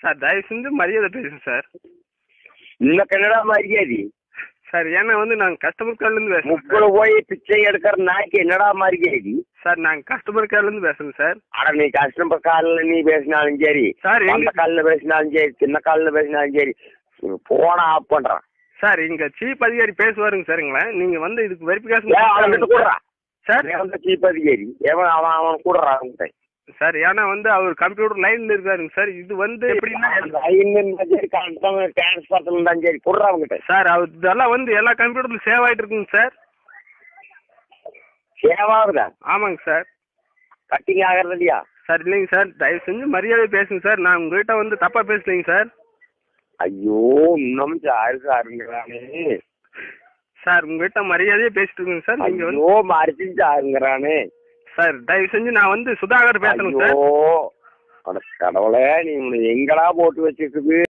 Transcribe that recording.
Sir தயவு செஞ்சு மரியாதை பேசுங்க சார். இன்னும் என்னடா மரியாதை சார்? ஏன்னா வந்து நாங்க கஸ்டமர் கேர்ல இருந்து பேசுறோம். முக்குல போய் பிச்சை எடுக்கிற நாய்க்கு என்னடா மரியாதை சார்? நாங்க கஸ்டமர் கேர்ல இருந்து பேசுறோம் சார். அட நீ கஸ்டமர் காலில் நீ பேசினாலும் சரி சார், எந்த காலில் பேசினாலும் சரி சின்ன காலில் பேசினாலும் சரி போன ஆஃப் பண்றான் சார். இங்க சீப் அதிகாரி பேசுவாருங்க சாருங்களா? நீங்க வந்து இதுக்கு வெரிஃபிகேஷன் அவன்கிட்ட கூடுறான் சார். சீப் அதிகாரி அவன் கூடுறான் சார். ஏன்னா வந்து அவர் கம்ப்யூட்டர் லைன்ல இருக்காருங்க சார். இது வந்து எப்படின்னா சரி கூடுறாங்க சார். அவர் இதெல்லாம் வந்து எல்லா கம்ப்யூட்டர்ல சேவ் ஆயிட்டு இருக்குங்க சார். சேவாகுதா? ஆமாங்க சார். கட்டிங் ஆகிறது இல்லையா சார்? இல்லைங்க சார், தயவு செஞ்சு மரியாதை பேசுங்க சார். நான் உங்ககிட்ட வந்து தப்பா பேசலைங்க சார். ஐயோ இன்னும் சாருங்கிறானே சார். உங்ககிட்ட மரியாதையே பேசிட்டு இருக்குங்க சார். நீங்க வந்து மறைச்சு சாருங்கிறானே சார். தயவு செஞ்சு நான் வந்து சுதாகர் பேசுறேன் சார். கடவுளே நீ எங்கடா போட்டு வச்சிருக்கு